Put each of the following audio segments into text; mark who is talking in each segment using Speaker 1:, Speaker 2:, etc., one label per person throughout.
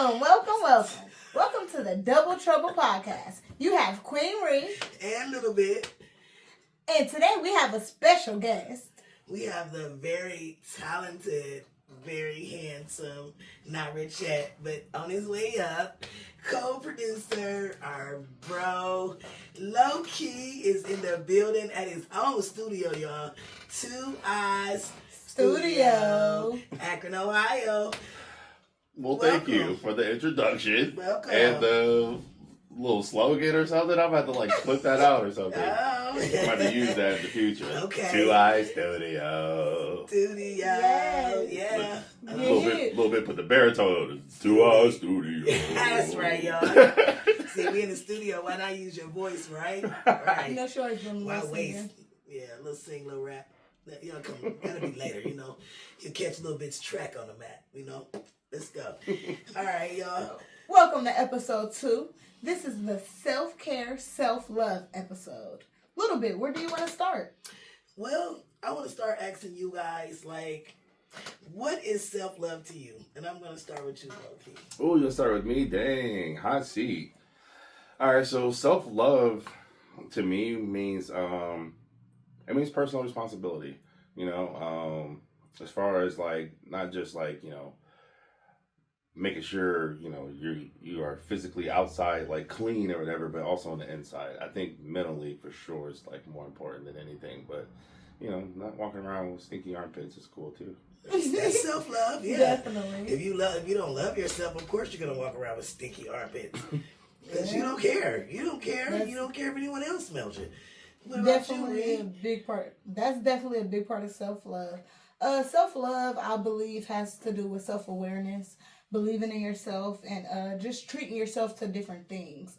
Speaker 1: Welcome. Welcome to the Double Trouble Podcast. You have Queen Ree.
Speaker 2: And Little Bit.
Speaker 1: And today we have a special guest.
Speaker 2: We have the very talented, very handsome, not rich yet, but on his way up, co-producer, our bro, Low Key is in the building at his own studio, y'all. Two Eyes Studio, Akron, Ohio.
Speaker 3: Well, thank you for the introduction.
Speaker 2: Welcome.
Speaker 3: And the little slogan or something. I'm about to clip that out or something.
Speaker 2: Oh.
Speaker 3: I'm about to use that in the future.
Speaker 2: Okay.
Speaker 3: Two Eyes Studio.
Speaker 2: Yeah.
Speaker 3: A little bit put the baritone. Two Eyes Studio.
Speaker 2: That's right, y'all. See, we in the studio. Why not use your voice, right?
Speaker 1: Right. You know, she always been
Speaker 2: listening. Yeah, a little sing, little rap. That'll be later, you catch a little bit's track on the mat, Let's go. All right, y'all.
Speaker 1: Welcome to episode 2. This is the self-care, self-love episode. Little Bit, where do you want to start?
Speaker 2: Well, I want to start asking you guys, what is self-love to you? And I'm going to start with you, Loki.
Speaker 3: Oh, you'll start with me? Dang, hot seat. All right, so self-love to me means, it means personal responsibility, as far as not just making sure, you are physically outside, clean or whatever, but also on the inside. I think mentally for sure is more important than anything, but not walking around with stinky armpits is cool too.
Speaker 2: That's self-love, yeah.
Speaker 1: Definitely.
Speaker 2: If you don't love yourself, of course you're going to walk around with stinky armpits. Because you don't care. You don't care. You don't care if anyone else smells it.
Speaker 1: Definitely a big part. That's definitely a big part of self-love. Self-love, I believe, has to do with self-awareness, believing in yourself, and just treating yourself to different things.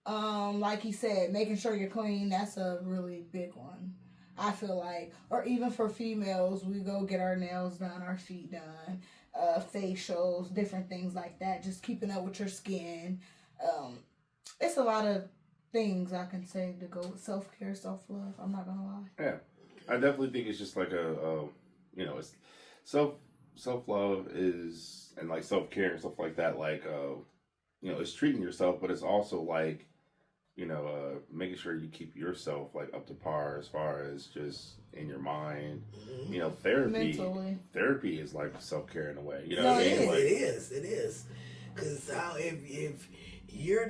Speaker 1: Like he said, making sure you're clean, that's a really big one, I feel like. Or even for females, we go get our nails done, our feet done, facials, different things like that. Just keeping up with your skin. It's a lot of things I can say to go with self-care, self-love. I'm not gonna lie.
Speaker 3: Yeah, I definitely think it's just it's self-love is, and self-care and stuff like that. It's treating yourself, but it's also making sure you keep yourself up to par as far as just in your mind. Therapy.
Speaker 1: Mentally.
Speaker 3: Therapy is self-care in a way.
Speaker 2: It is. Because if your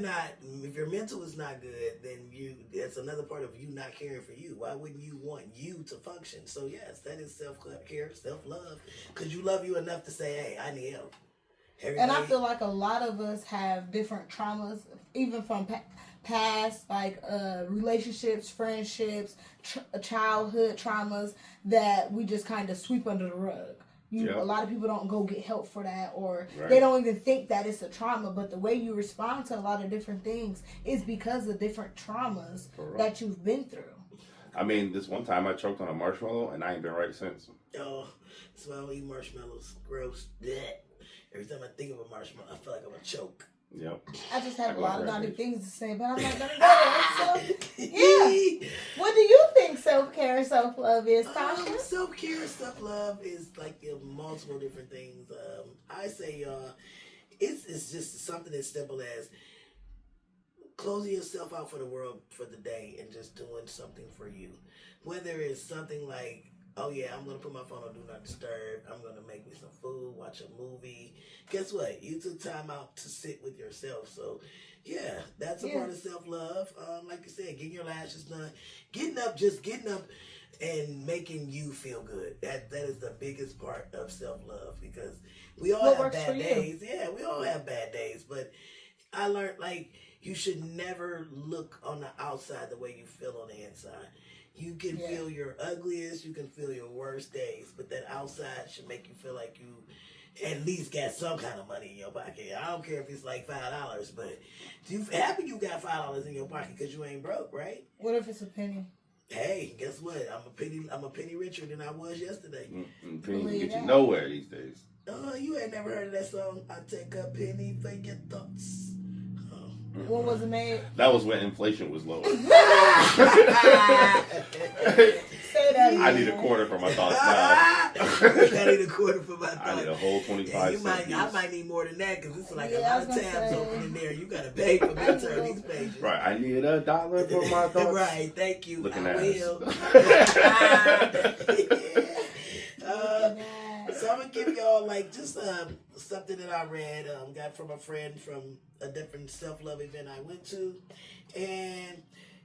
Speaker 2: mental is not good, then that's another part of you not caring for you. Why wouldn't you want you to function? So yes, that is self-care, self-love. Because you love you enough to say, hey, I need help.
Speaker 1: And I feel like a lot of us have different traumas, even from past, relationships, friendships, childhood traumas that we just kind of sweep under the rug. A lot of people don't go get help for that, or they don't even think that it's a trauma, but the way you respond to a lot of different things is because of different traumas that you've been through.
Speaker 3: I mean, this one time I choked on a marshmallow and I ain't been right since.
Speaker 2: Oh, so I don't eat marshmallows. Gross. Blech. Every time I think of a marshmallow, I feel like I'm going to choke.
Speaker 3: Yep.
Speaker 1: I just have a lot of naughty things to say, but I'm not going to go there. So, yeah. What do you think self-care and self-love is, Tasha?
Speaker 2: Self-care and self-love is multiple different things. I say, it's just something as simple as closing yourself out for the world for the day and just doing something for you. Whether it's something like, oh yeah, I'm going to put my phone on Do Not Disturb. I'm going to make me some food, watch a movie. Guess what? You took time out to sit with yourself. So, yeah, that's a part of self-love. Like you said, getting your lashes done. Getting up and making you feel good. That is the biggest part of self-love, because we all have bad days. Yeah, we all have bad days. But I learned, you should never look on the outside the way you feel on the inside. You can feel your ugliest, you can feel your worst days, but that outside should make you feel like you at least got some kind of money in your pocket. I don't care if it's $5, but you happy you got $5 in your pocket because you ain't broke, right?
Speaker 1: What if it's a penny?
Speaker 2: Hey, guess what? I'm a penny richer than I was yesterday.
Speaker 3: Penny can get you nowhere these days.
Speaker 2: You ain't never heard of that song? I take a penny for your thoughts.
Speaker 1: When was it made?
Speaker 3: That was when inflation was low.
Speaker 1: Say that.
Speaker 3: I need a quarter for my thoughts now.
Speaker 2: I need a quarter for my thoughts.
Speaker 3: I need a whole 25 cents.
Speaker 2: I might need more than that because it's like
Speaker 1: Yeah,
Speaker 2: a
Speaker 1: I
Speaker 2: lot
Speaker 1: was
Speaker 2: of
Speaker 1: gonna
Speaker 2: tabs
Speaker 1: say.
Speaker 2: open in there. You gotta pay for me to turn these pages.
Speaker 3: Right, I need $1 for my thoughts.
Speaker 2: Right, thank you.
Speaker 3: Looking
Speaker 2: I
Speaker 3: ass.
Speaker 2: will. So I'm gonna give y'all like just something that I read, got from a friend from a different self-love event I went to, and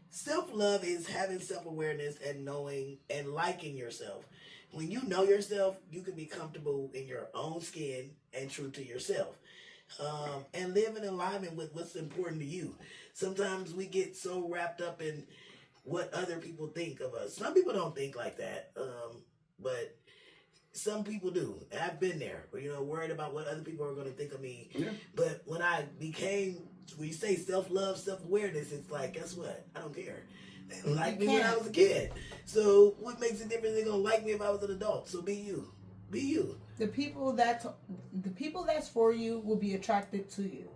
Speaker 2: self-love is having self-awareness and knowing and liking yourself. When you know yourself, you can be comfortable in your own skin and true to yourself, and live in alignment with what's important to you. Sometimes we get so wrapped up in what other people think of us. Some people don't think like that, but some people do. I've been there, worried about what other people are going to think of me.
Speaker 3: Yeah.
Speaker 2: But when you say self-love, self-awareness, it's like, guess what? I don't care. They didn't like me when I was a kid. So what makes a difference? They're going to like me if I was an adult. So be you. Be you.
Speaker 1: The people that's for you will be attracted to you.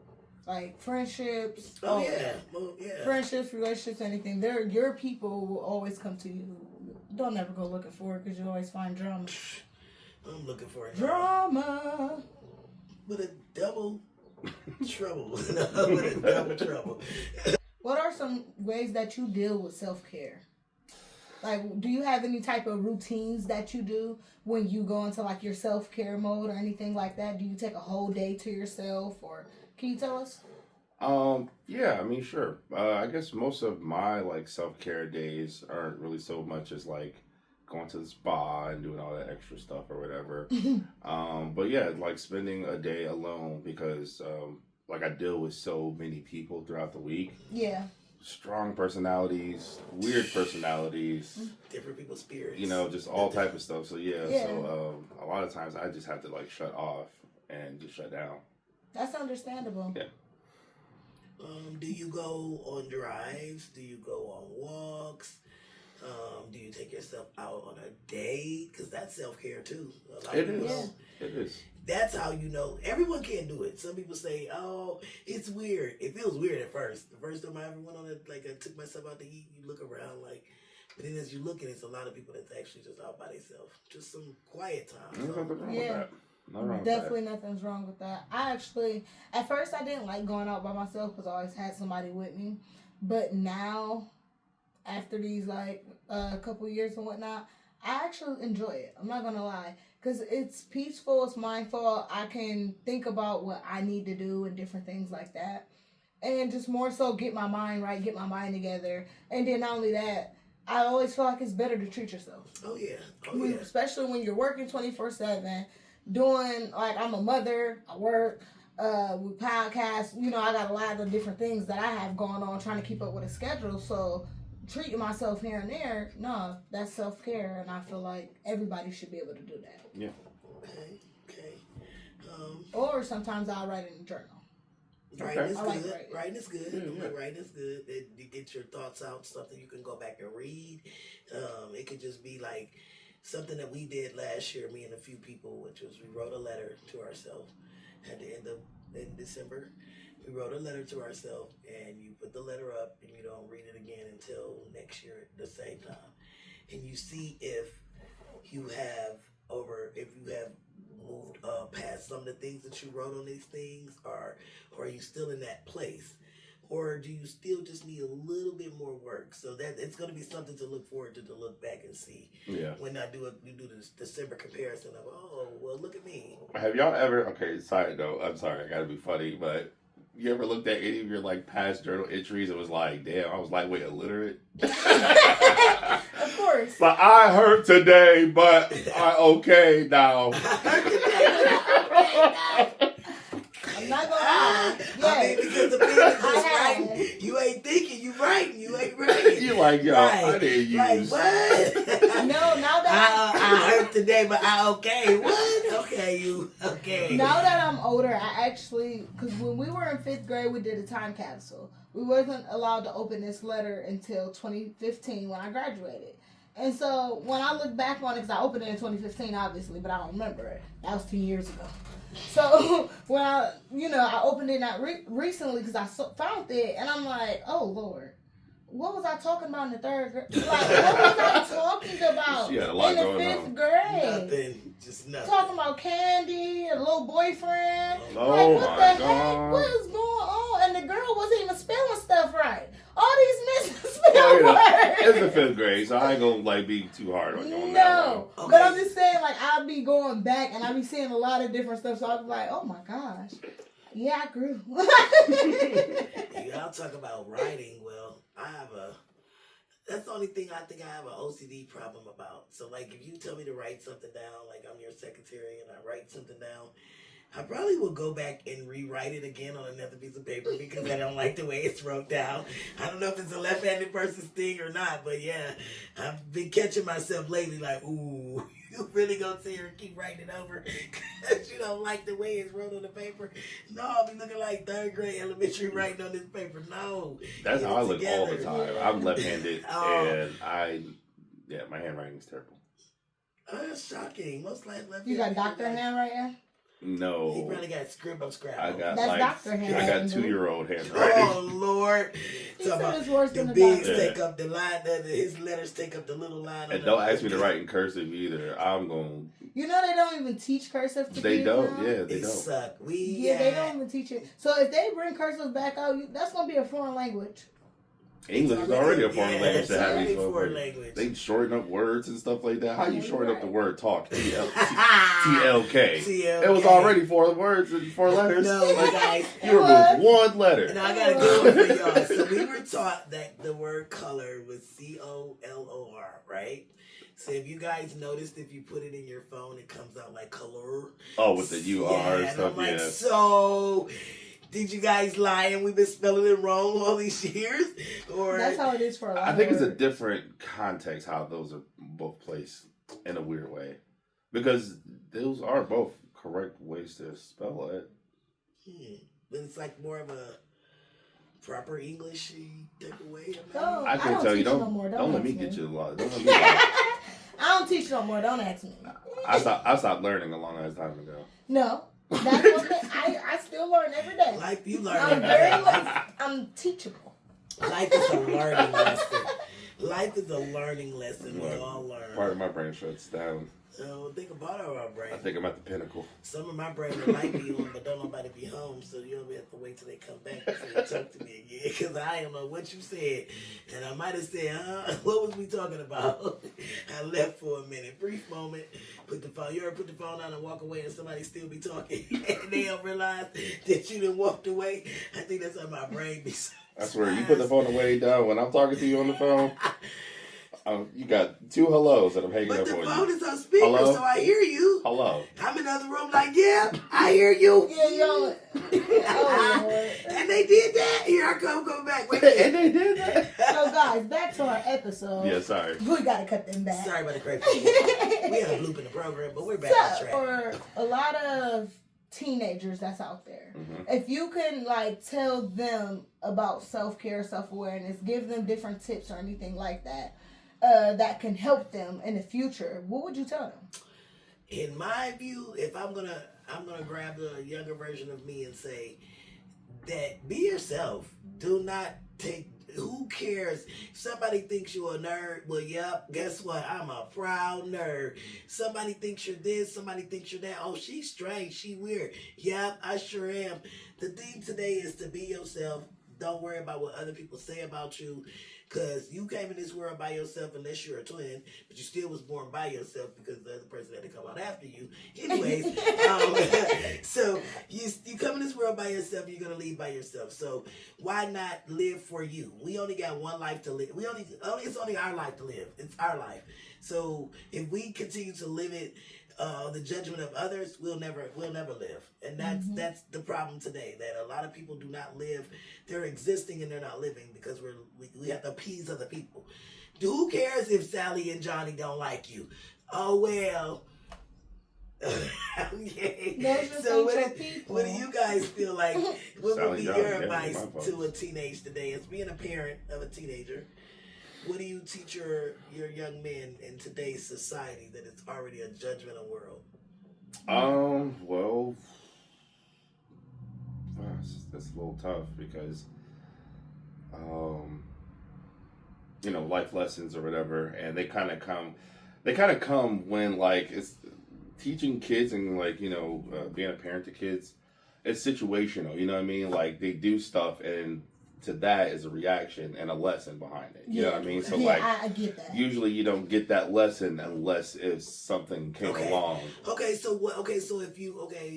Speaker 1: Like friendships.
Speaker 2: Oh, yeah. Well, yeah.
Speaker 1: Friendships, relationships, anything. Your people will always come to you. Don't ever go looking for it because you always find drama.
Speaker 2: I'm looking for it.
Speaker 1: Drama.
Speaker 2: With a double trouble. With a double trouble.
Speaker 1: What are some ways that you deal with self-care? Like, do you have any type of routines that you do when you go into like your self-care mode or anything like that? Do you take a whole day to yourself, or can you tell us?
Speaker 3: Yeah, I mean, sure. I guess most of my like self-care days aren't really so much as like going to the spa and doing all that extra stuff or whatever. But yeah, like spending a day alone because like I deal with so many people throughout the week.
Speaker 1: Yeah.
Speaker 3: Strong personalities, weird personalities,
Speaker 2: Different people's spirits.
Speaker 3: Just all type of stuff. So yeah.
Speaker 1: Yeah.
Speaker 3: So a lot of times I just have to like shut off and just shut down.
Speaker 1: That's understandable.
Speaker 3: Yeah.
Speaker 2: Do you go on drives? Do you go on walks? Do you take yourself out on a date? Because that's self-care too.
Speaker 3: It is. It is.
Speaker 2: That's how you know. Everyone can't do it. Some people say, "Oh, it's weird." It feels weird at first. The first time I ever went on it, like I took myself out to eat, you look around like, but then as you look at it, it's a lot of people that's actually just out by themselves. Just some quiet time.
Speaker 3: There's nothing wrong with
Speaker 1: Yeah.
Speaker 3: that. Nothing wrong with
Speaker 1: Definitely nothing's wrong with that. I actually, at first I didn't like going out by myself because I always had somebody with me. But now, after these like couple years and whatnot, I actually enjoy it. I'm not going to lie. Because it's peaceful, it's mindful. I can think about what I need to do and different things like that. And just more so get my mind right, get my mind together. And then not only that, I always feel like it's better to treat yourself.
Speaker 2: Oh yeah. Oh yeah.
Speaker 1: Especially when you're working 24/7. Doing, like, I'm a mother, I work, we podcast, I got a lot of different things that I have going on trying to keep up with a schedule, so treating myself here and there, no, that's self-care, and I feel like everybody should be able to do that.
Speaker 3: Yeah.
Speaker 2: Okay.
Speaker 1: Or sometimes I'll write in a journal.
Speaker 2: Writing is
Speaker 1: I like
Speaker 2: good.
Speaker 1: writing.
Speaker 2: Writing is good.
Speaker 3: Yeah.
Speaker 2: Writing is good. You get your thoughts out, something you can go back and read. It could just be like something that we did last year, me and a few people, which was we wrote a letter to ourselves at the end of in December. We wrote a letter to ourselves, and you put the letter up, and you don't read it again until next year at the same time. And you see if you have moved past some of the things that you wrote on these things, or are you still in that place? Or do you still just need a little bit more work? So that it's going to be something to look forward to look back and see.
Speaker 3: Yeah.
Speaker 2: When I do this December comparison of, oh, well, look at me.
Speaker 3: Have y'all ever? Okay, side note. I'm sorry, I gotta be funny, but you ever looked at any of your like past journal entries and was like, "Damn, I was lightweight illiterate."
Speaker 1: Of course.
Speaker 3: But I hurt today, but I okay now.
Speaker 1: I'm not gonna lie.
Speaker 2: I mean, because the thing is just writing. You ain't thinking, you writing. You ain't writing.
Speaker 3: You like, yo, I didn't use.
Speaker 2: Like, what?
Speaker 1: No, now that
Speaker 2: I hurt today, but I okay. What? Okay, you okay.
Speaker 1: Now that I'm older, I actually, because when we were in 5th grade, we did a time capsule. We wasn't allowed to open this letter until 2015 when I graduated. And so when I look back on it, because I opened it in 2015, obviously, but I don't remember it. That was 10 years ago. So when I opened it not recently because I found it, and I'm like, oh, Lord. What was I talking about in the 3rd grade? Like, what was I talking about?
Speaker 3: She had a
Speaker 1: And
Speaker 3: lot
Speaker 1: in the
Speaker 3: going
Speaker 1: 5th
Speaker 3: on.
Speaker 1: grade.
Speaker 2: Nothing. Just nothing.
Speaker 1: Talking about candy, a little boyfriend.
Speaker 3: Oh
Speaker 1: like, what
Speaker 3: my
Speaker 1: the heck?
Speaker 3: God.
Speaker 1: What is going on? And the girl wasn't even spelling stuff right. All these misspelled
Speaker 3: Well, you know,
Speaker 1: words.
Speaker 3: it's the 5th grade, so I ain't gonna like be too hard on you on that
Speaker 1: No,
Speaker 2: one.
Speaker 1: but
Speaker 2: Okay.
Speaker 1: I'm just saying, like, I'll be going back and I'll be seeing a lot of different stuff. So I'll be like, oh my gosh, yeah, I grew.
Speaker 2: Y'all talk about writing. Well, I have a. That's the only thing I think I have an OCD problem about. So, like, if you tell me to write something down, like I'm your secretary and I write something down, I probably will go back and rewrite it again on another piece of paper because I don't like the way it's wrote down. I don't know if it's a left-handed person's thing or not, but yeah, I've been catching myself lately like, ooh, you really gonna sit here and keep writing it over because you don't like the way it's wrote on the paper? No, I'll be looking like 3rd grade elementary writing on this paper. No.
Speaker 3: That's
Speaker 2: Get
Speaker 3: how I
Speaker 2: it
Speaker 3: look all the
Speaker 2: together.
Speaker 3: time. I'm left-handed,
Speaker 2: Oh.
Speaker 3: and my handwriting is terrible.
Speaker 2: That's shocking. Most left
Speaker 1: You got doctor handwriting?
Speaker 2: He
Speaker 3: No,
Speaker 2: probably got scribble scrabble.
Speaker 3: I got
Speaker 1: That's
Speaker 3: like
Speaker 1: doctor
Speaker 3: I
Speaker 1: handwriting,
Speaker 3: got
Speaker 1: dude.
Speaker 3: 2-year-old
Speaker 2: Oh
Speaker 3: handwriting.
Speaker 2: Lord!
Speaker 1: He
Speaker 2: Talking
Speaker 1: said
Speaker 2: about
Speaker 1: it's worse
Speaker 2: the
Speaker 1: than the
Speaker 2: bigs
Speaker 1: doctor.
Speaker 2: take up the line. His letters take up the little line.
Speaker 3: And don't ask me to write in cursive either. I'm going.
Speaker 1: You know they don't even teach cursive to
Speaker 3: They
Speaker 1: kids
Speaker 3: don't.
Speaker 1: now?
Speaker 3: Yeah, they
Speaker 2: It
Speaker 3: don't.
Speaker 2: suck.
Speaker 1: Yeah, they don't even teach it. So if they bring cursive back out, that's gonna be a foreign language.
Speaker 3: English is already a foreign language
Speaker 2: It's
Speaker 3: to have
Speaker 2: already
Speaker 3: these
Speaker 2: foreign
Speaker 3: motherfuckers.
Speaker 2: language.
Speaker 3: They shorten up words and stuff like that. How you
Speaker 1: Yeah,
Speaker 3: shorten up
Speaker 1: right.
Speaker 3: the word talk? TLK.
Speaker 2: TLK.
Speaker 3: It was already 4 words and 4 letters.
Speaker 2: No,
Speaker 3: Like,
Speaker 2: guys.
Speaker 3: you removed 1 letter.
Speaker 2: And I got a good one for y'all. So we were taught that the word color was COLOR, right? So if you guys noticed, if you put it in your phone, it comes out like color.
Speaker 3: Oh, with the UR and
Speaker 2: and
Speaker 3: stuff.
Speaker 2: I'm like,
Speaker 3: Yeah.
Speaker 2: so did you guys lie and we've been spelling it wrong all these years? Or
Speaker 1: That's how it is for a lot
Speaker 3: I think
Speaker 1: of
Speaker 3: it's a
Speaker 1: words.
Speaker 3: different context how those are both placed in a weird way, because those are both correct ways to spell it.
Speaker 2: But it's like more of a proper English type of way.
Speaker 1: Oh,
Speaker 3: I
Speaker 1: I
Speaker 3: can
Speaker 1: don't
Speaker 3: tell you,
Speaker 1: teach
Speaker 3: don't
Speaker 1: no more.
Speaker 3: don't let
Speaker 1: ask
Speaker 3: me
Speaker 1: me.
Speaker 3: get you a lot. Don't let me lie.
Speaker 1: I don't teach no more. Don't ask me.
Speaker 3: I stopped learning a long ass time ago.
Speaker 1: No, that's okay. I still learn every day.
Speaker 2: Life, you
Speaker 1: I'm
Speaker 2: learn.
Speaker 1: very I'm teachable.
Speaker 2: Life is a learning lesson. Life is a learning lesson. We all learn.
Speaker 3: Part of my brain shuts down.
Speaker 2: So think about our brain.
Speaker 3: I think I'm at the pinnacle.
Speaker 2: Some of my brain would like be on, but don't nobody be home, so you'll have to wait till they come back before you talk to me again. Because I don't know what you said, and I might have said, what was we talking about? I left for a minute, brief moment. Put the phone. You ever put the phone on and walk away, and somebody still be talking, and they don't realize that you done walked away? I think that's how my brain be.
Speaker 3: I swear, you put the phone away down when I'm talking to you on the phone. You got 2 hellos that I'm hanging
Speaker 2: But
Speaker 3: up
Speaker 2: the
Speaker 3: on
Speaker 2: phone
Speaker 3: you.
Speaker 2: is on speaker,
Speaker 3: Hello?
Speaker 2: so I hear you.
Speaker 3: Hello.
Speaker 2: I'm in the other room like, yeah, I hear you.
Speaker 1: Yeah, y'all. Oh, Lord.
Speaker 2: And they did that. Here I come back. Wait a
Speaker 3: And
Speaker 2: minute.
Speaker 3: they did that.
Speaker 1: So guys, back to our episode.
Speaker 3: Yeah, sorry.
Speaker 1: We gotta cut them back.
Speaker 2: Sorry about the crazy. We had a bloop in the program, but we're back on
Speaker 1: So,
Speaker 2: track.
Speaker 1: for a lot of teenagers that's out there, if you can like tell them about self-care, self-awareness, give them different tips or anything like that, that can help them in the future, what would you tell them?
Speaker 2: In my view, if I'm gonna grab the younger version of me and say that be yourself. Do not take. Who cares? Somebody thinks you're a nerd. Well, yep. Guess what? I'm a proud nerd. Somebody thinks you're this. Somebody thinks you're that. Oh, she's strange. She weird. Yep, I sure am. The theme today is to be yourself. Don't worry about what other people say about you. Because you came in this world by yourself unless you're a twin, but you still was born by yourself because the other person had to come out after you. Anyways, so you come in this world by yourself, you're going to leave by yourself. So why not live for you? We only got one life to live. It's only our life to live. It's our life. So if we continue to live it, the judgment of others, we'll never live. And that's the problem today, that a lot of people do not live. They're existing and they're not living because we have to appease other people. Who cares if Sally and Johnny don't like you? Oh well. Okay.
Speaker 1: Those are
Speaker 2: So
Speaker 1: central people.
Speaker 2: what do you guys feel like? What would be
Speaker 3: Sally
Speaker 2: your
Speaker 3: Johnny,
Speaker 2: advice
Speaker 3: yeah, my
Speaker 2: to a
Speaker 3: folks.
Speaker 2: teenage today as being a parent of a teenager? What do you teach your young men in today's society that it's already a judgmental world?
Speaker 3: Well, that's a little tough because, life lessons or whatever, and they kind of come they kind of come when like it's teaching kids and like being a parent to kids. It's situational, you know what I mean? Like they do stuff, and to that is a reaction and a lesson behind it. You know what I mean? So like,
Speaker 1: I get that.
Speaker 3: usually you don't get that lesson unless if something came along.
Speaker 2: Okay, so what? Okay, so if you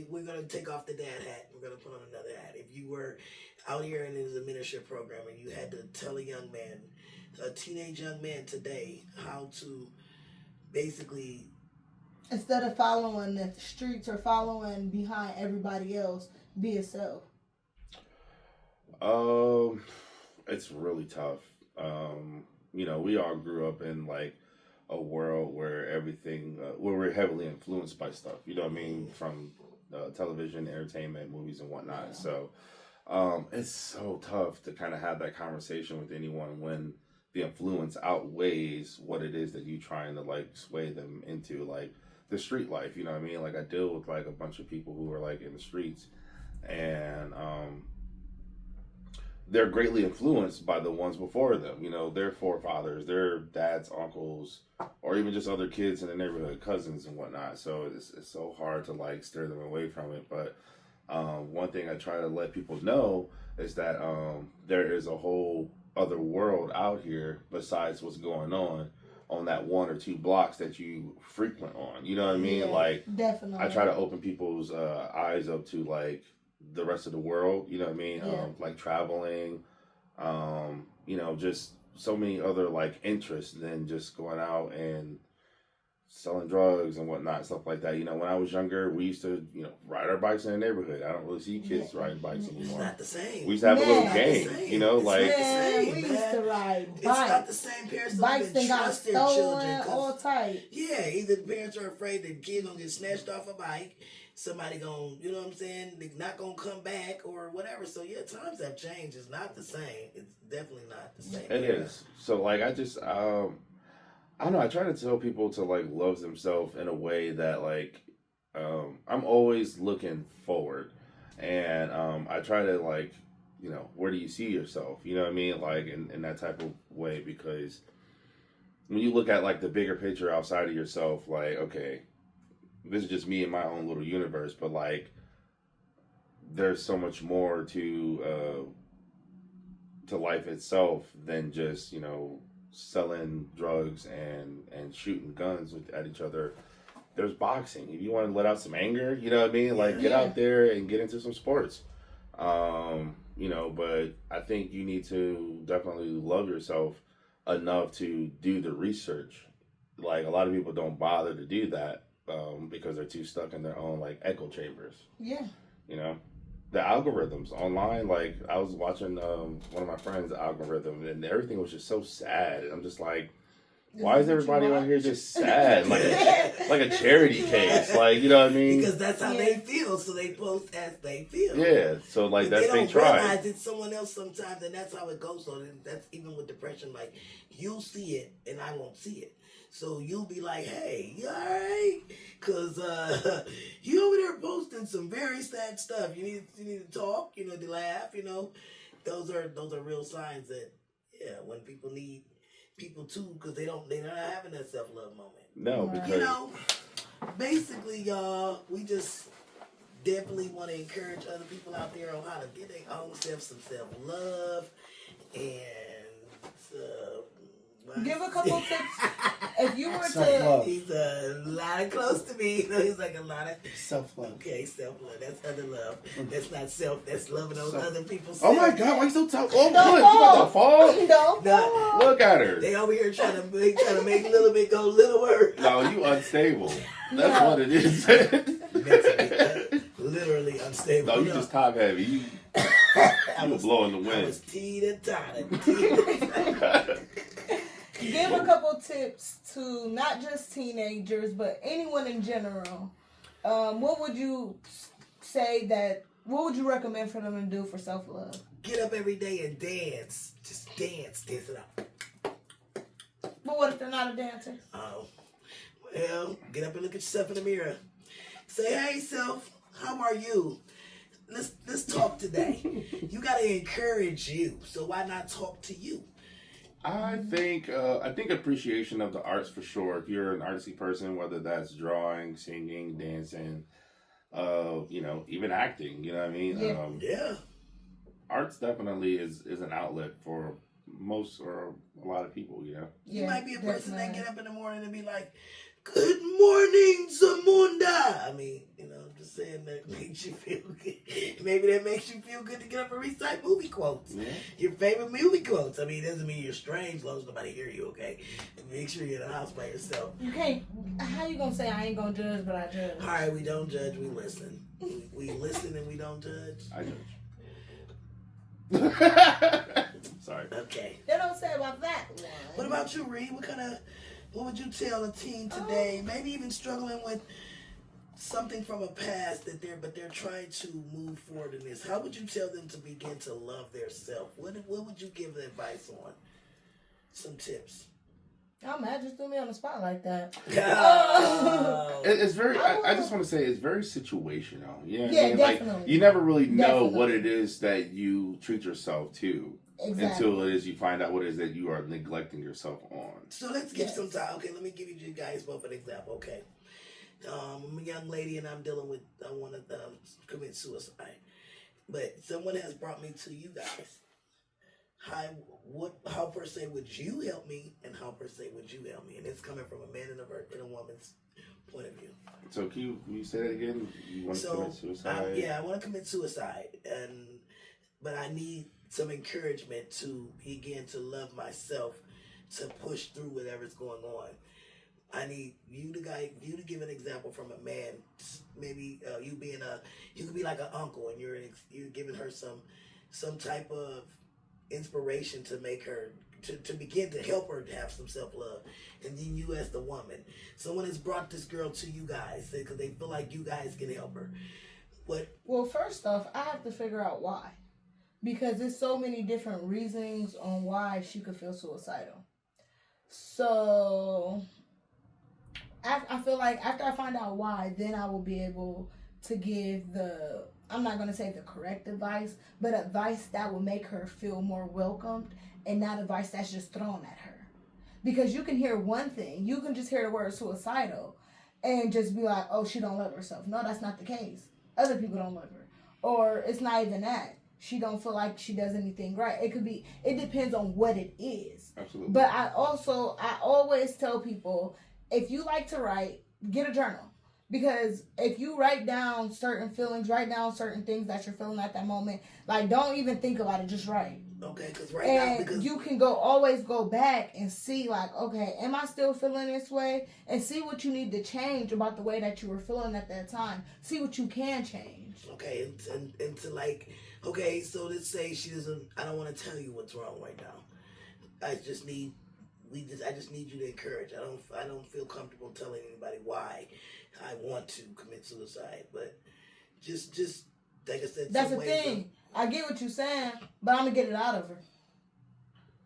Speaker 2: we're gonna take off the dad hat. We're gonna put on another hat. If you were out here and it was a mentorship program, and you had to tell a teenage young man today, how to basically,
Speaker 1: instead of following the streets or following behind everybody else, be yourself.
Speaker 3: It's really tough. We all grew up in like a world where everything, where we're heavily influenced by stuff. You know what I mean? From television, entertainment, movies, and whatnot. Yeah. So, it's so tough to kind of have that conversation with anyone when the influence outweighs what it is that you trying to like sway them into, like the street life. You know what I mean? Like I deal with like a bunch of people who are like in the streets, and they're greatly influenced by the ones before them. Their forefathers, their dads, uncles, or even just other kids in the neighborhood, cousins and whatnot. So it's so hard to like steer them away from it. But one thing I try to let people know is that there is a whole other world out here besides what's going on that 1 or 2 blocks that you frequent on. You know what I mean?
Speaker 1: Yeah,
Speaker 3: like,
Speaker 1: definitely.
Speaker 3: I try to open people's eyes up to like the rest of the world. You know what I mean?
Speaker 1: Yeah.
Speaker 3: Like traveling, just so many other like interests than just going out and selling drugs and whatnot, stuff like that. When I was younger, we used to, ride our bikes in the neighborhood. I don't really see kids riding bikes anymore.
Speaker 2: It's not the same.
Speaker 3: We used to have a little game,
Speaker 1: we used to ride bikes.
Speaker 2: It's not the same. Parents don't
Speaker 1: bikes
Speaker 2: even
Speaker 1: got
Speaker 2: trust their
Speaker 1: stolen
Speaker 2: children.
Speaker 1: all type.
Speaker 2: Yeah, either the parents are afraid the kid gonna get snatched off a bike, somebody gonna, you know what I'm saying, they're not gonna come back or whatever. So yeah, times have changed. It's not the same. It's definitely not the same.
Speaker 3: It is. So like I just I don't know, I try to tell people to like love themselves in a way that like I'm always looking forward, and I try to like, where do you see yourself? You know what I mean? Like in that type of way, because when you look at like the bigger picture outside of yourself, like, okay, this is just me in my own little universe, but like there's so much more to life itself than just, selling drugs and shooting guns at each other. There's boxing. If you want to let out some anger, you know what I mean? Like get out there and get into some sports. But I think you need to definitely love yourself enough to do the research. Like a lot of people don't bother to do that because they're too stuck in their own like echo chambers.
Speaker 1: Yeah.
Speaker 3: The algorithms online, like I was watching one of my friends' algorithm, and everything was just so sad. And I'm just like, why is everybody on here just sad? Like a charity case. Like, you know what I mean?
Speaker 2: Because that's how they feel, so they post as they feel.
Speaker 3: Yeah, so like that's
Speaker 2: they
Speaker 3: they try.
Speaker 2: realize it's someone else sometimes, and that's how it goes. So that's even with depression. Like you'll see it, and I won't see it. So you'll be like, hey, you alright? Because you over there posting some very sad stuff. You need to talk, to laugh, Those are real signs that, when people need people too, because they're not having that self-love moment.
Speaker 3: No, because...
Speaker 2: basically, y'all, we just definitely want to encourage other people out there on how to get their own some self-love, and...
Speaker 1: give a couple tips. If you were
Speaker 4: self-love.
Speaker 2: He's a lot of close to me. He's like a lot of
Speaker 4: self-love.
Speaker 2: Okay, self-love. That's other love. That's not self. That's loving on other people's.
Speaker 3: Oh my God! Why you so tough? Oh,
Speaker 1: Don't
Speaker 3: look, you about to fall?
Speaker 1: Don't
Speaker 2: fall.
Speaker 3: Look at her.
Speaker 2: They over here trying to make a little bit go littler.
Speaker 3: No, you unstable. That's what it is.
Speaker 2: Literally unstable.
Speaker 3: No, you just top heavy. You were blowing the wind.
Speaker 2: I was teeter-totter.
Speaker 1: Give a couple tips to not just teenagers, but anyone in general. What would you recommend for them to do for self-love?
Speaker 2: Get up every day and dance. Just dance it up.
Speaker 1: But what if they're not a dancer?
Speaker 2: Oh, well, get up and look at yourself in the mirror. Say, hey, self, how are you? Let's talk today. You got to encourage you, so why not talk to you?
Speaker 3: I think appreciation of the arts for sure. If you're an artsy person, whether that's drawing, singing, dancing, even acting, you know what I mean?
Speaker 1: Yeah.
Speaker 2: Yeah.
Speaker 3: Arts definitely is an outlet for most or a lot of people, you know.
Speaker 2: You might be a person that
Speaker 1: definitely.
Speaker 2: get up in the morning and be like, "Good morning, Zamunda." I mean, I'm just saying that makes you feel good. Maybe that makes you feel good to get up and recite movie quotes.
Speaker 3: Yeah.
Speaker 2: Your favorite movie quotes. I mean, it doesn't mean you're strange as long as nobody hear you, okay? And make sure you're in the house by yourself.
Speaker 1: You can't. How you gonna say I ain't gonna judge, but I judge?
Speaker 2: All right, we don't judge, we listen. We listen and we don't judge.
Speaker 3: I judge. Sorry.
Speaker 2: Okay.
Speaker 1: They don't say about that one.
Speaker 2: What about you, Reed? What would you tell a teen today? Maybe even struggling with something from a past but they're trying to move forward in this. How would you tell them to begin to love their self? What would you give them advice on? Some tips.
Speaker 1: Oh man, just threw me on the spot like that.
Speaker 2: Oh.
Speaker 3: It's very. I just want to say it's very situational. You know what I mean?
Speaker 1: Definitely.
Speaker 3: Like you never really know
Speaker 1: Definitely.
Speaker 3: what it is that you treat yourself to
Speaker 1: Exactly.
Speaker 3: until it is you find out what it is that you are neglecting yourself on.
Speaker 2: So let's give
Speaker 1: Yes.
Speaker 2: some time. Okay, let me give you guys both an example. Okay, I'm a young lady and I want to commit suicide, but someone has brought me to you guys. How per se would you help me, and how per se would you help me? And it's coming from a man and a woman's point of view.
Speaker 3: So can you say that again? You want to commit suicide?
Speaker 2: I want to commit suicide, but I need some encouragement to begin to love myself, to push through whatever's going on. I need you to give an example from a man. Maybe you could be like an uncle, and you're giving her some type of inspiration to make her to begin to help her to have some self-love. And then you as the woman, someone has brought this girl to you guys because they feel like you guys can help her.
Speaker 1: Well, first off, I have to figure out why, because there's so many different reasons on why she could feel suicidal. So I feel like after I find out why, then I will be able to give I'm not going to say the correct advice, but advice that will make her feel more welcomed and not advice that's just thrown at her. Because you can hear one thing, you can just hear the word suicidal and just be like, oh, she don't love herself. No, that's not the case. Other people don't love her. Or it's not even that. She don't feel like she does anything right. It depends on what it is.
Speaker 3: Absolutely.
Speaker 1: But I always tell people, if you like to write, get a journal. Because if you write down certain feelings, write down certain things that you're feeling at that moment, like don't even think about it, just write.
Speaker 2: Okay,
Speaker 1: And you can always go back and see, like, okay, am I still feeling this way? And see what you need to change about the way that you were feeling at that time. See what you can change.
Speaker 2: Okay, and to like, okay, so let's say she doesn't. I don't want to tell you what's wrong right now. I just need you to encourage. I don't feel comfortable telling anybody why I want to commit suicide, but just like I said,
Speaker 1: That's the thing. I get what you're saying, but I'm gonna get it out of her.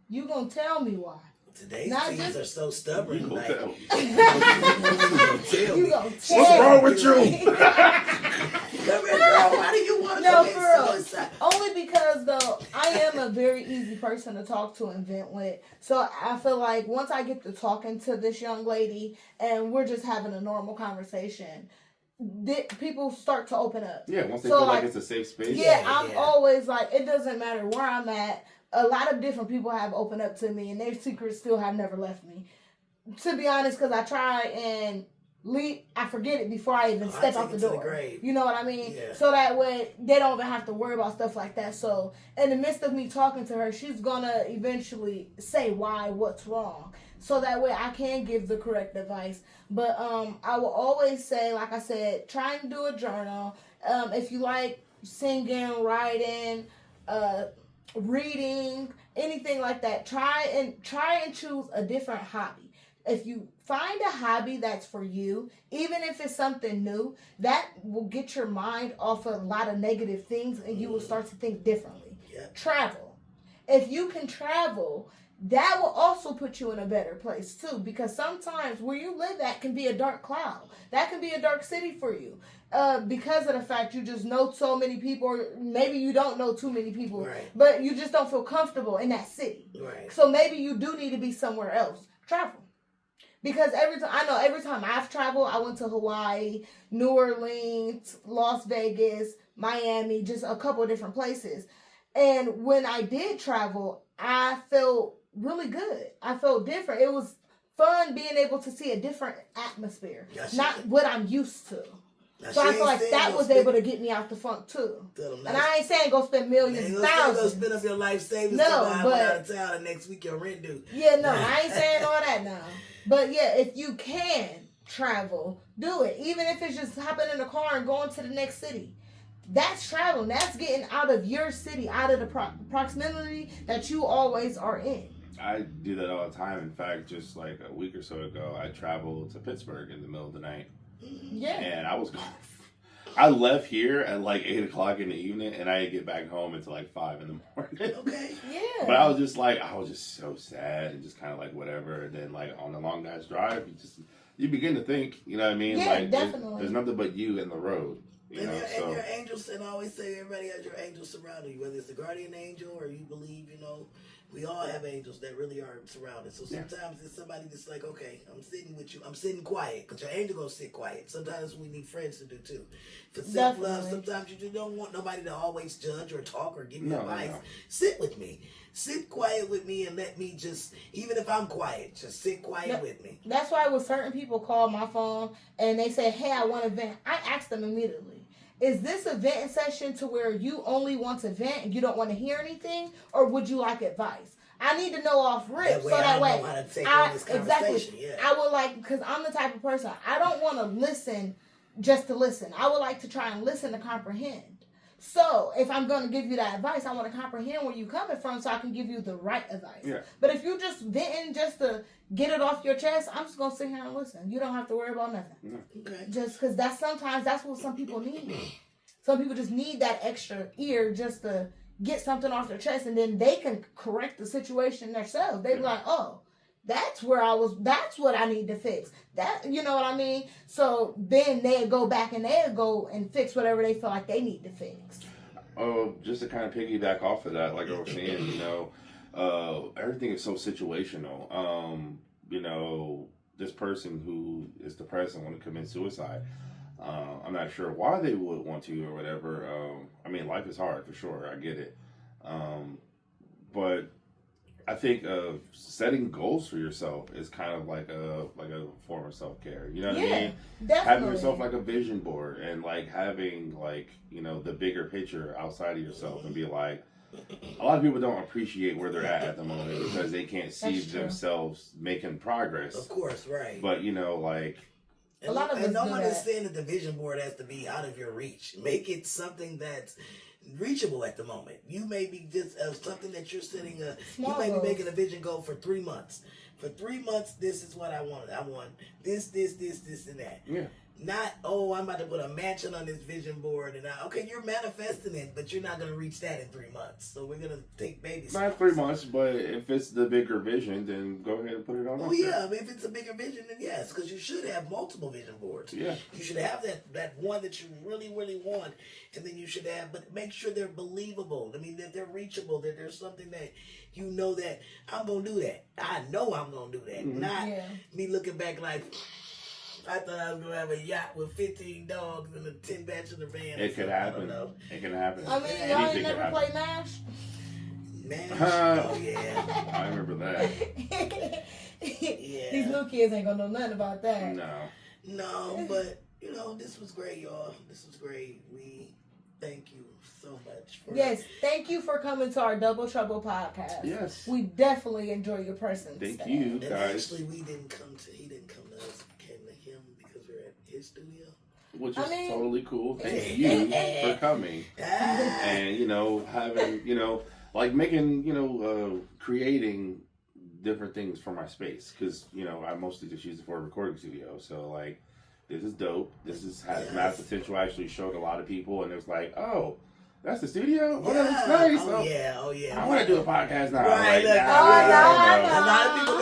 Speaker 1: You gonna tell me why?
Speaker 2: Today's
Speaker 1: Not
Speaker 2: teens
Speaker 1: just-
Speaker 2: are so stubborn.
Speaker 3: You gonna
Speaker 2: Like,
Speaker 3: tell.
Speaker 1: You gonna
Speaker 3: What's
Speaker 1: tell
Speaker 3: wrong
Speaker 1: me.
Speaker 3: with you?
Speaker 2: Come here, girl. Why do you want to
Speaker 1: No,
Speaker 2: commit
Speaker 1: for real.
Speaker 2: suicide?
Speaker 1: Only because, though, I am a very easy person to talk to and vent with. So I feel like once I get to talking to this young lady and we're just having a normal conversation, people start to open up.
Speaker 3: Yeah, once they
Speaker 1: So,
Speaker 3: feel like
Speaker 1: like,
Speaker 3: it's a safe space.
Speaker 1: Yeah, I'm
Speaker 2: yeah.
Speaker 1: always like, it doesn't matter where I'm at. A lot of different people have opened up to me and their secrets still have never left me. To be honest, because I try and leave, I forget it before I even step out the door.
Speaker 2: Grave.
Speaker 1: You know what I mean?
Speaker 2: Yeah.
Speaker 1: So that way they don't even have to worry about stuff like that. So in the midst of me talking to her, she's gonna eventually say why, what's wrong. So that way I can give the correct advice. But I will always say, like I said, try and do a journal. If you like singing, writing, reading, anything like that, try and choose a different hobby. If you find a hobby that's for you, even if it's something new, that will get your mind off of a lot of negative things and you will start to think differently.
Speaker 2: Yeah.
Speaker 1: Travel. If you can travel, that will also put you in a better place too, because sometimes where you live at can be a dark cloud. That can be a dark city for you. Because of the fact you just know so many people, or maybe you don't know too many people,
Speaker 2: Right.
Speaker 1: but you just don't feel comfortable in that city.
Speaker 2: Right.
Speaker 1: So maybe you do need to be somewhere else. Travel. Because every time I've traveled, I went to Hawaii, New Orleans, Las Vegas, Miami, just a couple of different places. And when I did travel, I felt really good. I felt different. It was fun being able to see a different atmosphere,
Speaker 2: Yes,
Speaker 1: not what I'm used to.
Speaker 2: Now,
Speaker 1: So
Speaker 2: she
Speaker 1: I feel
Speaker 2: ain't
Speaker 1: like
Speaker 2: saying
Speaker 1: that
Speaker 2: go
Speaker 1: was
Speaker 2: spend-
Speaker 1: able to get me out the funk too.
Speaker 2: Tell them
Speaker 1: And
Speaker 2: now.
Speaker 1: I ain't saying go spend millions,
Speaker 2: Ain't
Speaker 1: thousands.
Speaker 2: gonna spend up your life savings
Speaker 1: No,
Speaker 2: to buy
Speaker 1: but-
Speaker 2: out of town and next week your rent due.
Speaker 1: Yeah, no, I ain't saying all that now. But yeah, if you can travel, do it. Even if it's just hopping in the car and going to the next city. That's traveling. That's getting out of your city, out of the proximity that you always are in.
Speaker 3: I do that all the time. In fact, just like a week or so ago, I traveled to Pittsburgh in the middle of the night,
Speaker 1: Yeah.
Speaker 3: and I was going. I left here at like 8 o'clock in the evening, and I didn't get back home until like 5 in the morning.
Speaker 2: Okay.
Speaker 1: Yeah.
Speaker 3: But I was just so sad and just kind of like whatever. And then like on the long ass drive, you begin to think, you know what I mean?
Speaker 1: Yeah,
Speaker 3: like
Speaker 1: definitely.
Speaker 3: there's nothing but you in the road, you
Speaker 2: And,
Speaker 3: know.
Speaker 2: your,
Speaker 3: So
Speaker 2: and your angels, and I always say everybody has your angels surrounding you, whether it's the guardian angel or you believe, we all have angels that really are surrounded. So
Speaker 3: Yeah.
Speaker 2: sometimes it's somebody that's like, okay, I'm sitting with you, I'm sitting quiet, because your angel gonna sit quiet. Sometimes we need friends to do too. For self-love,
Speaker 1: Definitely.
Speaker 2: sometimes you just don't want nobody to always judge or talk or give you
Speaker 3: No,
Speaker 2: advice.
Speaker 3: no.
Speaker 2: Sit with me. Sit quiet with me and let me just, even if I'm quiet, just sit quiet
Speaker 1: Yeah.
Speaker 2: with me.
Speaker 1: That's why when certain people call my phone and they say, hey, I want to vent, I ask them immediately, is this a venting session to where you only want to vent and you don't want to hear anything? Or would you like advice? I need to know off rip.
Speaker 2: That way
Speaker 1: so
Speaker 2: I
Speaker 1: that way,
Speaker 2: know how to take on this conversation. Yeah.
Speaker 1: I would like, because I'm the type of person, I don't want to listen just to listen. I would like to try and listen to comprehend. So if I'm going to give you that advice, I want to comprehend where you're coming from so I can give you the right advice.
Speaker 3: Yeah.
Speaker 1: But if you just venting just to get it off your chest, I'm just going to sit here and listen. You don't have to worry about nothing.
Speaker 2: Okay.
Speaker 1: Just because sometimes that's what some people need. Some people just need that extra ear just to get something off their chest, and then they can correct the situation themselves. They be like, oh, that's what I need to fix. That, you know what I mean? So then they'll go back and they'll go and fix whatever they feel like they need to fix.
Speaker 3: Oh, just to kind of piggyback off of that, like I was saying, everything is so situational. This person who is depressed and want to commit suicide, I'm not sure why they would want to or whatever. Life is hard for sure. I get it. But I think setting goals for yourself is kind of like a form of self-care. You know what I mean?
Speaker 1: Definitely.
Speaker 3: Having yourself like a vision board and like having the bigger picture outside of yourself and be like, a lot of people don't appreciate where they're at the moment because they can't see
Speaker 1: That's true.
Speaker 3: themselves making progress.
Speaker 2: Of course, right.
Speaker 3: But
Speaker 1: A lot of us
Speaker 2: don't
Speaker 1: do that.
Speaker 2: understand that the vision board has to be out of your reach. Make it something that's reachable at the moment. You may be just something that you're setting you
Speaker 1: Small
Speaker 2: may
Speaker 1: goals.
Speaker 2: be making a vision goal for 3 months. For 3 months, this is what I want. I want this, and that.
Speaker 3: yeah.
Speaker 2: Not, I'm about to put a mansion on this vision board, and okay, you're manifesting it, but you're not going to reach that in 3 months. So we're going to take baby steps.
Speaker 3: Not 3 months, but if it's the bigger vision, then go ahead and put it on.
Speaker 2: Oh
Speaker 3: up there.
Speaker 2: yeah, if it's a bigger vision, then yes, because you should have multiple vision boards.
Speaker 3: Yeah.
Speaker 2: You should have that one that you really, really want, and then you should have, but make sure they're believable. I mean, that they're reachable, that there's something that you know that I'm going to do that. I know I'm going to do that.
Speaker 3: Mhm.
Speaker 2: Not
Speaker 1: Yeah.
Speaker 2: me looking back like, I thought I was going to have a yacht with 15 dogs and a 10 bachelor van.
Speaker 3: It could
Speaker 2: I don't
Speaker 3: happen.
Speaker 2: know.
Speaker 3: It can happen.
Speaker 1: I mean,
Speaker 2: Yeah,
Speaker 1: y'all
Speaker 3: Anything
Speaker 1: ain't
Speaker 3: can
Speaker 1: never
Speaker 3: happen.
Speaker 1: played MASH?
Speaker 2: Man,
Speaker 3: Huh.
Speaker 2: oh yeah.
Speaker 3: I remember that.
Speaker 1: These new kids ain't gonna know nothing about that.
Speaker 3: No.
Speaker 2: No, but this was great, y'all. This was great. We thank you so much for
Speaker 1: Yes, thank you for coming to our Double Trouble podcast.
Speaker 3: Yes.
Speaker 1: We definitely enjoy your presence.
Speaker 3: Thank
Speaker 1: Stan.
Speaker 3: you,
Speaker 2: And
Speaker 3: guys.
Speaker 2: actually, he didn't come to us. We came to him because we're at his studio.
Speaker 3: Which
Speaker 1: I
Speaker 3: is
Speaker 1: mean-
Speaker 3: totally cool. Thank you for coming.
Speaker 2: Ah,
Speaker 3: And, having, making, creating different things for my space. Because, I mostly just use it for a recording studio. So, this is dope. This has
Speaker 2: Yes.
Speaker 3: mass potential. I actually showed a lot of people, and it was like, oh, That's the studio?
Speaker 2: Yeah.
Speaker 3: Oh, that's nice.
Speaker 2: Oh, yeah. Oh, yeah.
Speaker 3: I want to do a podcast now.
Speaker 2: Right, look,
Speaker 1: no.
Speaker 2: a lot of people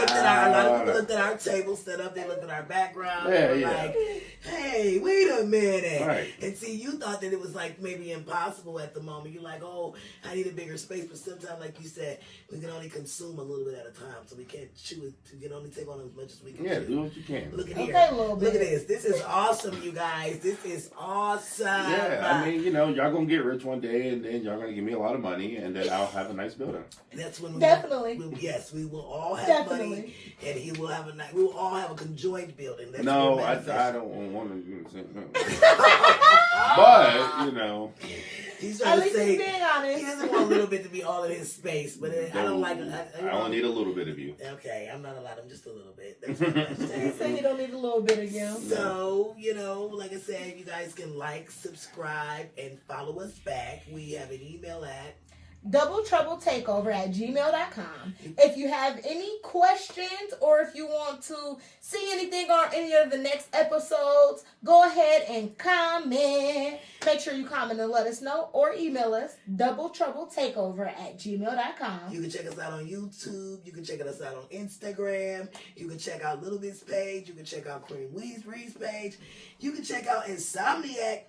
Speaker 2: looked at our table set up. They looked at our background.
Speaker 3: Yeah,
Speaker 2: they were
Speaker 3: yeah.
Speaker 2: like, hey, wait a minute.
Speaker 3: Right.
Speaker 2: And see, you thought that it was like maybe impossible at the moment. You're like, oh, I need a bigger space. But sometimes, like you said, we can only consume a little bit at a time. So we can't chew it. We can only take on as much as we can chew.
Speaker 3: Do what you can.
Speaker 2: Look at
Speaker 1: Okay,
Speaker 2: here.
Speaker 1: a little
Speaker 2: Look at
Speaker 1: bit.
Speaker 2: this. This is awesome, you guys. This is awesome.
Speaker 3: Yeah, I mean, y'all gonna get rich one day, and then y'all gonna give me a lot of money, and then I'll have a nice building.
Speaker 2: That's when we
Speaker 1: Definitely.
Speaker 2: yes, we will all have
Speaker 1: Definitely.
Speaker 2: money, and he will have a night. We will all have a conjoined building. That's
Speaker 3: No,
Speaker 2: what
Speaker 3: I
Speaker 2: manifests.
Speaker 3: don't want to. But
Speaker 2: He's
Speaker 1: At
Speaker 2: trying to
Speaker 1: least
Speaker 2: say
Speaker 1: he's being
Speaker 2: he
Speaker 1: honest.
Speaker 2: doesn't want a little bit to be all in his space, but I don't like it.
Speaker 3: I only need a little bit of you.
Speaker 2: Okay, I'm not allowed. I'm just a little bit. That's what I'm
Speaker 1: He
Speaker 2: saying.
Speaker 1: said he don't need a little bit of you.
Speaker 2: So, like I said, you guys can like, subscribe, and follow us back. We have an email at
Speaker 1: doubletroubletakeover@gmail.com. If you have any questions or if you want to see anything on any of the next episodes, go ahead and comment. Make sure you comment and let us know, or email us doubletroubletakeover@gmail.com.
Speaker 2: You can check us out on YouTube. You can check us out on Instagram. You can check out Little Bit's page. You can check out Queen Wee's page. You can check out Insomniac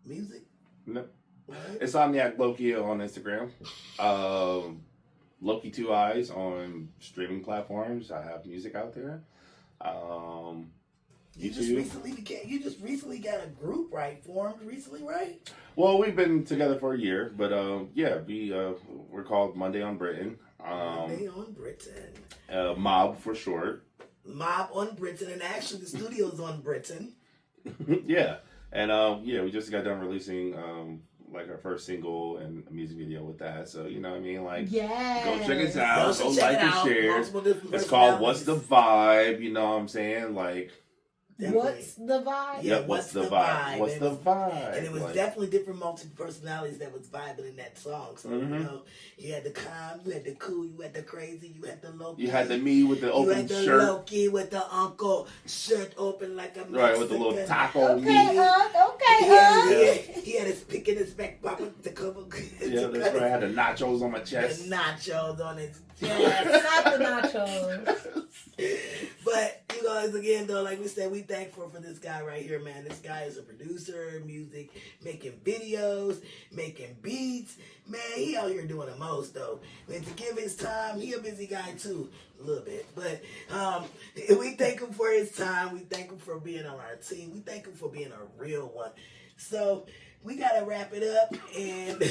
Speaker 2: Music.
Speaker 3: No.
Speaker 2: Right?
Speaker 3: Insomniac Loki on Instagram. Loki 2 Eyes on streaming platforms. I have music out there.
Speaker 2: You just recently got a group formed recently, right?
Speaker 3: Well, we've been together for a year, but we're called Monday on Britain.
Speaker 2: Monday on Britain.
Speaker 3: Mob for short.
Speaker 2: Mob on Britain, and actually the studio's on Britain.
Speaker 3: Yeah, and we just got done releasing like our first single and a music video with that. So you know what I mean, like
Speaker 1: Yeah.
Speaker 3: go check us out,
Speaker 2: Go
Speaker 3: go
Speaker 2: check
Speaker 3: like
Speaker 2: it
Speaker 3: and
Speaker 2: out.
Speaker 3: share.
Speaker 2: Multiple different
Speaker 3: It's called What's the
Speaker 2: personalities.
Speaker 3: Vibe? You know what I'm saying? Like
Speaker 1: What's the vibe?
Speaker 2: Yeah,
Speaker 3: what's the vibe? What's the vibe?
Speaker 2: And it was
Speaker 3: Like,
Speaker 2: definitely different multi-personalities that was vibing in that song. So,
Speaker 3: Mhm.
Speaker 2: you had the calm, you had the cool, you had the crazy, you had the Loki.
Speaker 3: you had the me with the
Speaker 2: you
Speaker 3: open
Speaker 2: had the
Speaker 3: shirt,
Speaker 2: Loki with the uncle shirt open like a Mexican.
Speaker 3: right? With the little taco
Speaker 1: Okay,
Speaker 3: meat.
Speaker 1: okay,
Speaker 2: He had his pick in his back pocket to cover.
Speaker 3: Yeah, that's right. I had the nachos on my
Speaker 2: The
Speaker 3: chest.
Speaker 2: nachos on his
Speaker 1: Yes,
Speaker 2: chest.
Speaker 1: not the nachos.
Speaker 2: But you guys, again though, like we said, we thankful for this guy right here, man. This guy is a producer, music, making videos, making beats. Man, he out here doing the most though. And to give his time, he a busy guy too, a little bit. But we thank him for his time. We thank him for being on our team. We thank him for being a real one. So we gotta wrap it up, and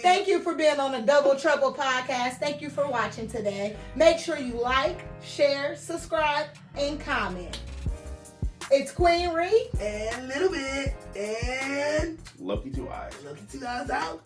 Speaker 1: Thank you for being on the Double Trouble podcast. Thank you for watching today. Make sure you like, share, subscribe, and comment. It's Queen Reed.
Speaker 2: and Little Bit, and
Speaker 3: Loki 2 Eyes.
Speaker 2: Lucky 2 Eyes out.